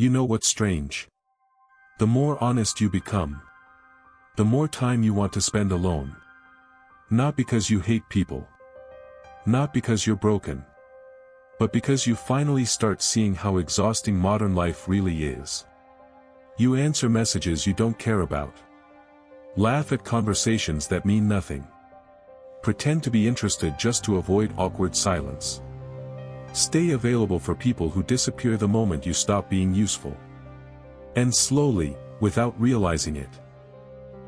You know what's strange? The more honest you become, the more time you want to spend alone. Not because you hate people. Not because you're broken. But because you finally start seeing how exhausting modern life really is. You answer messages you don't care about. Laugh at conversations that mean nothing. Pretend to be interested just to avoid awkward silence. Stay available for people who disappear the moment you stop being useful. And slowly, without realizing it,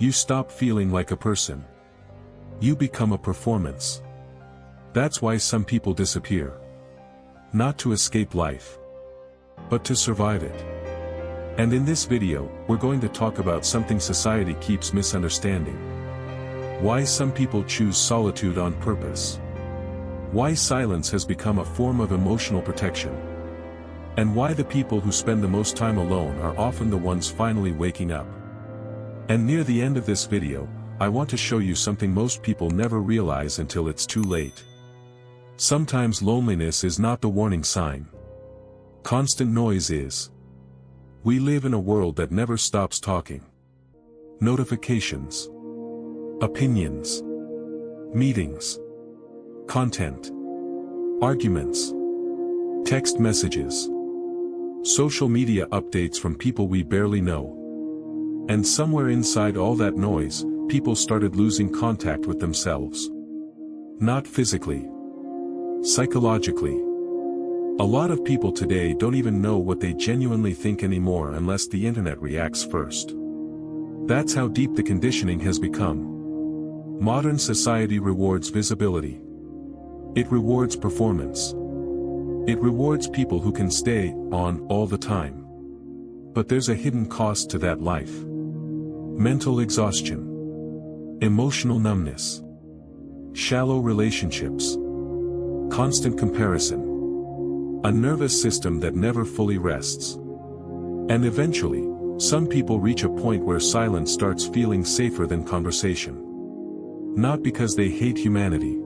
you stop feeling like a person. You become a performance. That's why some people disappear. Not to escape life, but to survive it. And in this video, we're going to talk about something society keeps misunderstanding. Why some people choose solitude on purpose. Why silence has become a form of emotional protection. And why the people who spend the most time alone are often the ones finally waking up. And near the end of this video, I want to show you something most people never realize until it's too late. Sometimes loneliness is not the warning sign. Constant noise is. We live in a world that never stops talking. Notifications. Opinions. Meetings. Content. Arguments. Text messages. Social media updates from people we barely know. And somewhere inside all that noise, people started losing contact with themselves. Not physically. Psychologically. A lot of people today don't even know what they genuinely think anymore unless the internet reacts first. That's how deep the conditioning has become. Modern society rewards visibility. It rewards performance. It rewards people who can stay on all the time. But there's a hidden cost to that life. Mental exhaustion. Emotional numbness. Shallow relationships. Constant comparison. A nervous system that never fully rests. And eventually, some people reach a point where silence starts feeling safer than conversation. Not because they hate humanity,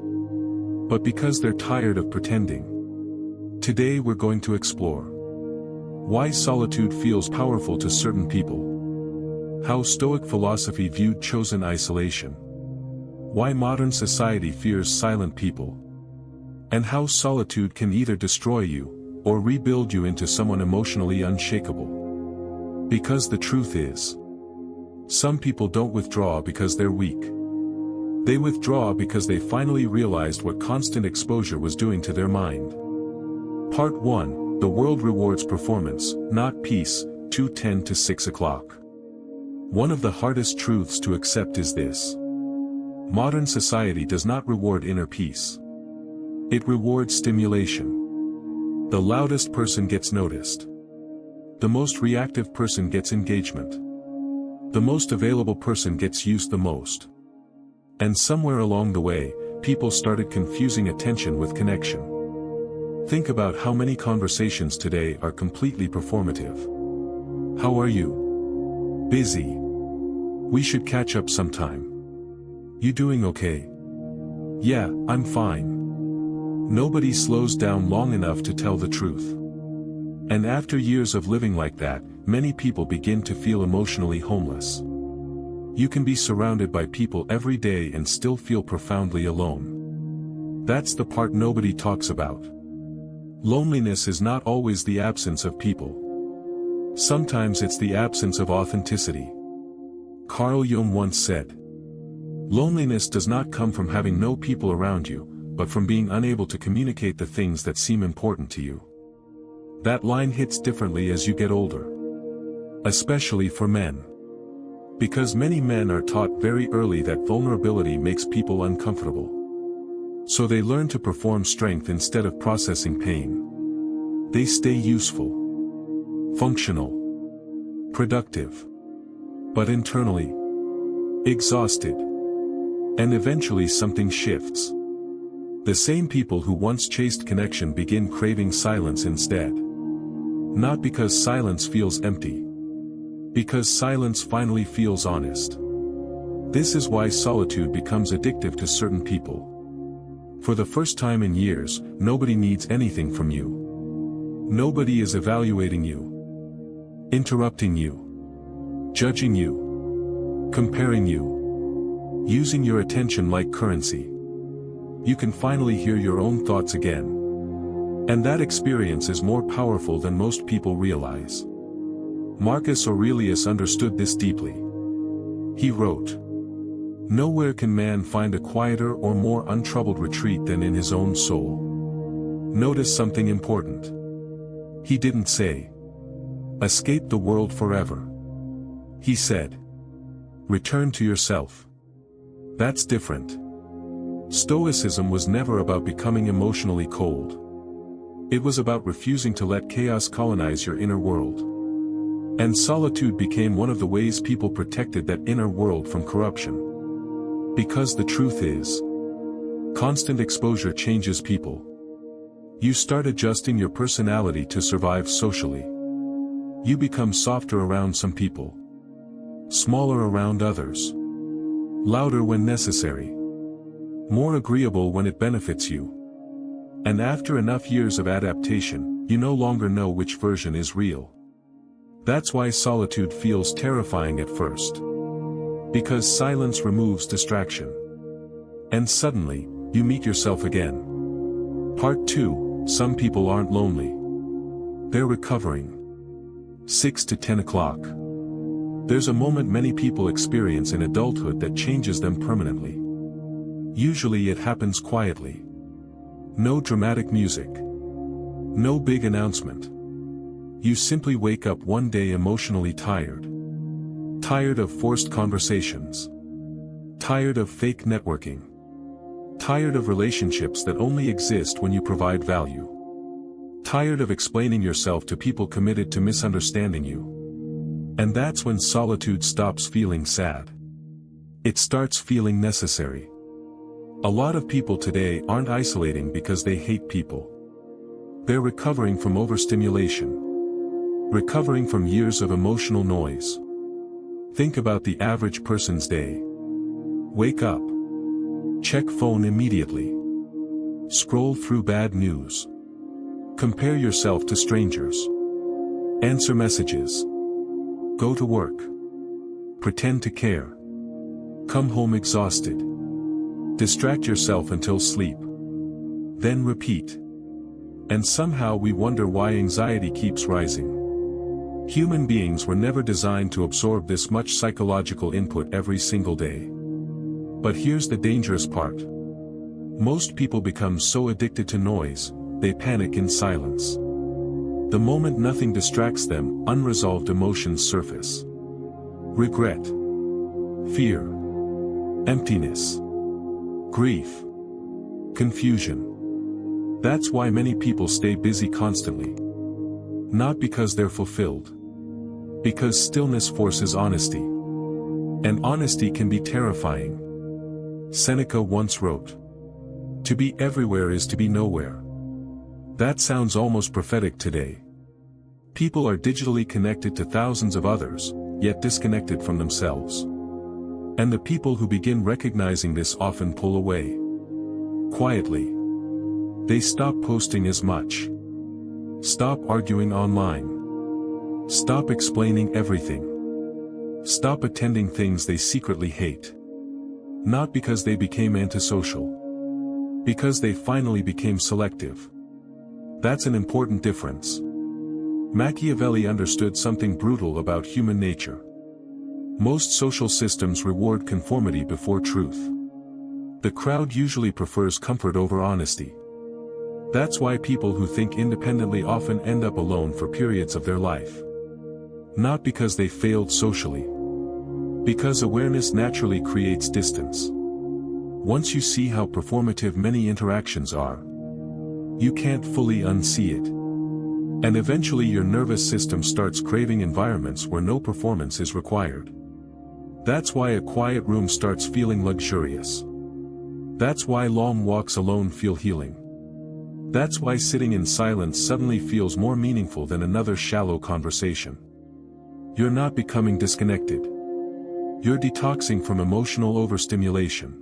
but because they're tired of pretending. Today we're going to explore why solitude feels powerful to certain people, how Stoic philosophy viewed chosen isolation, why modern society fears silent people, and how solitude can either destroy you, or rebuild you into someone emotionally unshakable. Because the truth is, some people don't withdraw because they're weak. They withdraw because they finally realized what constant exposure was doing to their mind. Part 1, The World Rewards Performance, Not Peace, 2:10 to 6 o'clock. One of the hardest truths to accept is this. Modern society does not reward inner peace. It rewards stimulation. The loudest person gets noticed. The most reactive person gets engagement. The most available person gets used the most. And somewhere along the way, people started confusing attention with connection. Think about how many conversations today are completely performative. How are you? Busy. We should catch up sometime. You doing okay? Yeah, I'm fine. Nobody slows down long enough to tell the truth. And after years of living like that, many people begin to feel emotionally homeless. You can be surrounded by people every day and still feel profoundly alone. That's the part nobody talks about. Loneliness is not always the absence of people. Sometimes it's the absence of authenticity. Carl Jung once said, "Loneliness does not come from having no people around you, but from being unable to communicate the things that seem important to you." That line hits differently as you get older. Especially for men. Because many men are taught very early that vulnerability makes people uncomfortable. So they learn to perform strength instead of processing pain. They stay useful, functional, productive, but internally exhausted. And eventually something shifts. The same people who once chased connection begin craving silence instead. Not because silence feels empty. Because silence finally feels honest. This is why solitude becomes addictive to certain people. For the first time in years, nobody needs anything from you. Nobody is evaluating you. interrupting you, judging you, comparing you, using your attention like currency. You can finally hear your own thoughts again. And that experience is more powerful than most people realize. Marcus Aurelius understood this deeply. He wrote, "Nowhere can man find a quieter or more untroubled retreat than in his own soul." Notice something important. He didn't say, "Escape the world forever." He said, "Return to yourself." That's different. Stoicism was never about becoming emotionally cold. It was about refusing to let chaos colonize your inner world. And solitude became one of the ways people protected that inner world from corruption. Because the truth is, constant exposure changes people. You start adjusting your personality to survive socially. You become softer around some people, smaller around others, louder when necessary, more agreeable when it benefits you. And after enough years of adaptation, you no longer know which version is real. That's why solitude feels terrifying at first. Because silence removes distraction. And suddenly, you meet yourself again. Part 2. Some people aren't lonely. They're recovering. 6 to 10 o'clock. There's a moment many people experience in adulthood that changes them permanently. Usually it happens quietly. No dramatic music. No big announcement. You simply wake up one day emotionally tired. Tired of forced conversations. Tired of fake networking. Tired of relationships that only exist when you provide value. Tired of explaining yourself to people committed to misunderstanding you. And that's when solitude stops feeling sad. It starts feeling necessary. A lot of people today aren't isolating because they hate people. They're recovering from overstimulation. Recovering from years of emotional noise. Think about the average person's day. Wake up. Check phone immediately. Scroll through bad news. Compare yourself to strangers. Answer messages. Go to work. Pretend to care. Come home exhausted. Distract yourself until sleep. Then repeat. And somehow we wonder why anxiety keeps rising. Human beings were never designed to absorb this much psychological input every single day. But here's the dangerous part. Most people become so addicted to noise, they panic in silence. The moment nothing distracts them, unresolved emotions surface. Regret. Fear. Emptiness. Grief. Confusion. That's why many people stay busy constantly. Not because they're fulfilled. Because stillness forces honesty. And honesty can be terrifying. Seneca once wrote, "To be everywhere is to be nowhere." That sounds almost prophetic today. People are digitally connected to thousands of others, yet disconnected from themselves. And the people who begin recognizing this often pull away. Quietly. They stop posting as much. Stop arguing online. Stop explaining everything. Stop attending things they secretly hate. Not because they became antisocial. Because they finally became selective. That's an important difference. Machiavelli understood something brutal about human nature. Most social systems reward conformity before truth. The crowd usually prefers comfort over honesty. That's why people who think independently often end up alone for periods of their life. Not because they failed socially. Because awareness naturally creates distance. Once you see how performative many interactions are, you can't fully unsee it. And eventually your nervous system starts craving environments where no performance is required. That's why a quiet room starts feeling luxurious. That's why long walks alone feel healing. That's why sitting in silence suddenly feels more meaningful than another shallow conversation. You're not becoming disconnected. You're detoxing from emotional overstimulation.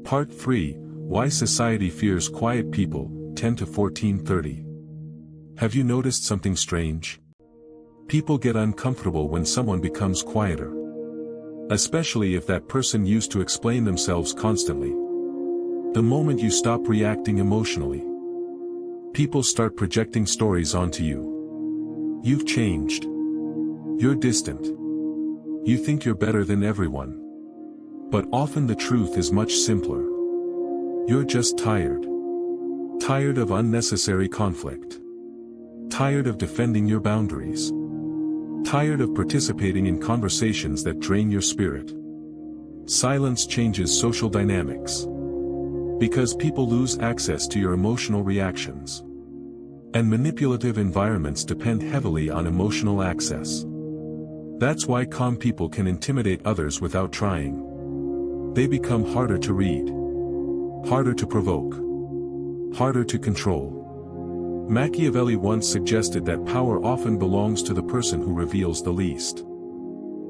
Part 3, Why Society Fears Quiet People, 10 to 14:30. Have you noticed something strange? People get uncomfortable when someone becomes quieter. Especially if that person used to explain themselves constantly. The moment you stop reacting emotionally, people start projecting stories onto you. You've changed. You're distant. You think you're better than everyone. But often the truth is much simpler. You're just tired. Tired of unnecessary conflict. Tired of defending your boundaries. Tired of participating in conversations that drain your spirit. Silence changes social dynamics. Because people lose access to your emotional reactions. And manipulative environments depend heavily on emotional access. That's why calm people can intimidate others without trying. They become harder to read. Harder to provoke. Harder to control. Machiavelli once suggested that power often belongs to the person who reveals the least.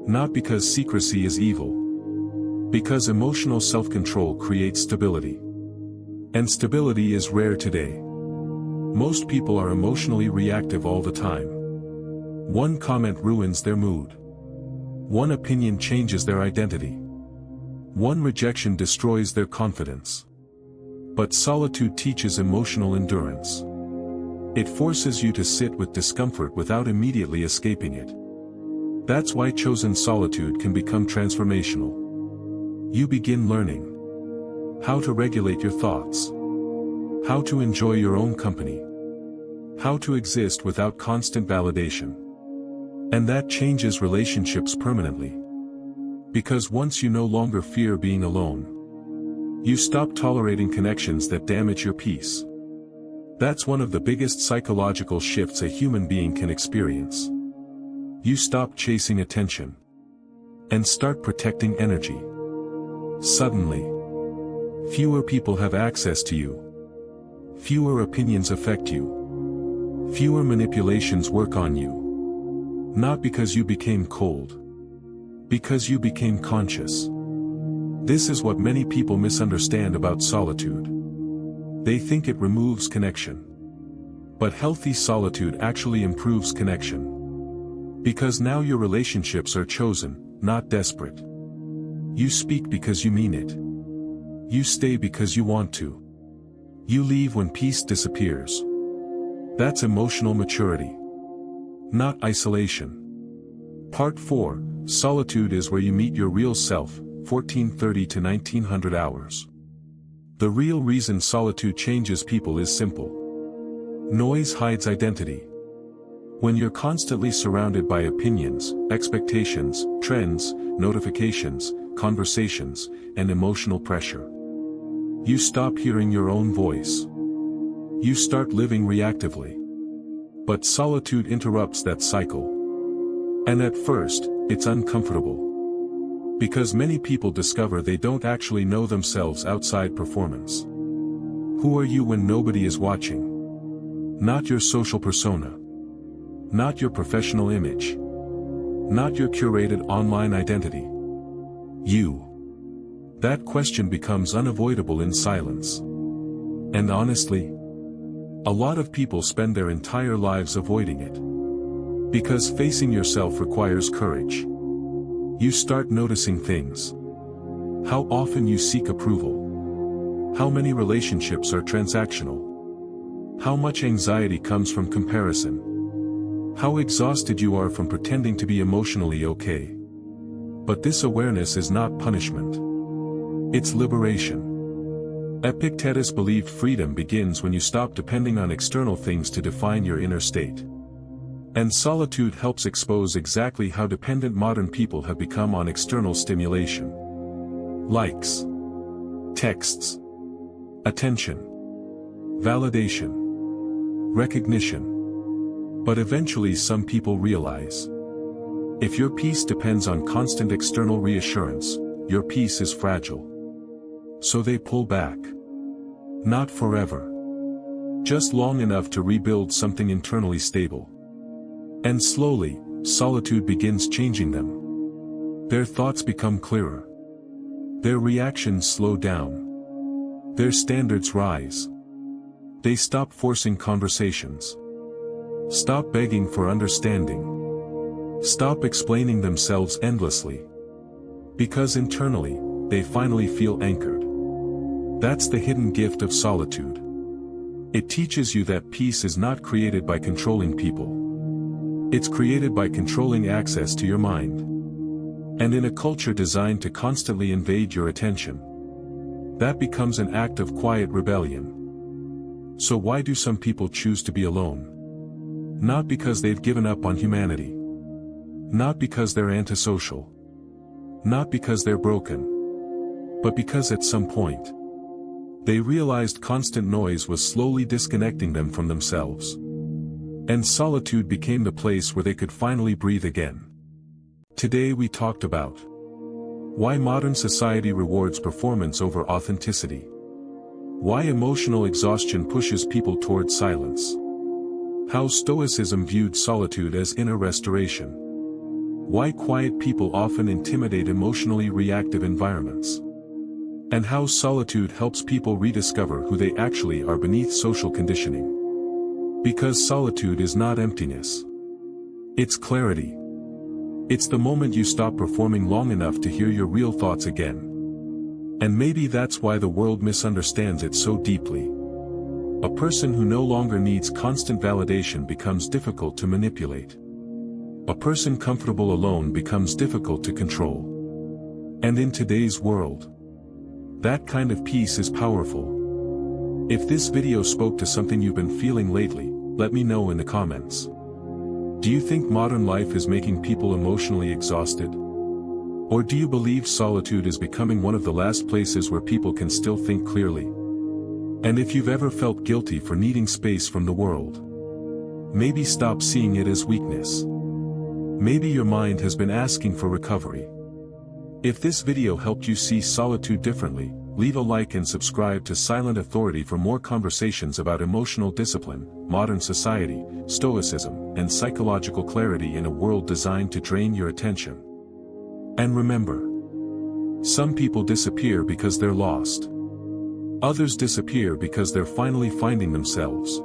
Not because secrecy is evil. Because emotional self-control creates stability. And stability is rare today. Most people are emotionally reactive all the time. One comment ruins their mood. One opinion changes their identity. One rejection destroys their confidence. But solitude teaches emotional endurance. It forces you to sit with discomfort without immediately escaping it. That's why chosen solitude can become transformational. You begin learning how to regulate your thoughts, how to enjoy your own company, how to exist without constant validation. And that changes relationships permanently. Because once you no longer fear being alone, you stop tolerating connections that damage your peace. That's one of the biggest psychological shifts a human being can experience. You stop chasing attention. And start protecting energy. Suddenly, fewer people have access to you. Fewer opinions affect you. Fewer manipulations work on you. Not because you became cold. Because you became conscious. This is what many people misunderstand about solitude. They think it removes connection. But healthy solitude actually improves connection. Because now your relationships are chosen, not desperate. You speak because you mean it. You stay because you want to. You leave when peace disappears. That's emotional maturity. Not isolation. Part 4, Solitude is where you meet your real self, 1430 to 1900 hours. The real reason solitude changes people is simple. Noise hides identity. When you're constantly surrounded by opinions, expectations, trends, notifications, conversations, and emotional pressure, you stop hearing your own voice. You start living reactively. But solitude interrupts that cycle. And at first, it's uncomfortable. Because many people discover they don't actually know themselves outside performance. Who are you when nobody is watching? Not your social persona. Not your professional image. Not your curated online identity. You. That question becomes unavoidable in silence. And honestly, a lot of people spend their entire lives avoiding it. Because facing yourself requires courage. You start noticing things. How often you seek approval. How many relationships are transactional. How much anxiety comes from comparison. How exhausted you are from pretending to be emotionally okay. But this awareness is not punishment. It's liberation. Epictetus believed freedom begins when you stop depending on external things to define your inner state. And solitude helps expose exactly how dependent modern people have become on external stimulation. Likes. Texts. Attention. Validation. Recognition. But eventually some people realize. If your peace depends on constant external reassurance, your peace is fragile. So they pull back. Not forever. Just long enough to rebuild something internally stable. And slowly, solitude begins changing them. Their thoughts become clearer. Their reactions slow down. Their standards rise. They stop forcing conversations. Stop begging for understanding. Stop explaining themselves endlessly. Because internally, they finally feel anchored. That's the hidden gift of solitude. It teaches you that peace is not created by controlling people. It's created by controlling access to your mind. And in a culture designed to constantly invade your attention, that becomes an act of quiet rebellion. So why do some people choose to be alone? Not because they've given up on humanity. Not because they're antisocial. Not because they're broken. But because at some point, they realized constant noise was slowly disconnecting them from themselves. And solitude became the place where they could finally breathe again. Today we talked about why modern society rewards performance over authenticity. Why emotional exhaustion pushes people towards silence. How Stoicism viewed solitude as inner restoration. Why quiet people often intimidate emotionally reactive environments. And how solitude helps people rediscover who they actually are beneath social conditioning. Because solitude is not emptiness. It's clarity. It's the moment you stop performing long enough to hear your real thoughts again. And maybe that's why the world misunderstands it so deeply. A person who no longer needs constant validation becomes difficult to manipulate. A person comfortable alone becomes difficult to control. And in today's world, that kind of peace is powerful. If this video spoke to something you've been feeling lately, let me know in the comments. Do you think modern life is making people emotionally exhausted? Or do you believe solitude is becoming one of the last places where people can still think clearly? And if you've ever felt guilty for needing space from the world, maybe stop seeing it as weakness. Maybe your mind has been asking for recovery. If this video helped you see solitude differently, leave a like and subscribe to Silent Authority for more conversations about emotional discipline, modern society, stoicism, and psychological clarity in a world designed to drain your attention. And remember, some people disappear because they're lost. Others disappear because they're finally finding themselves.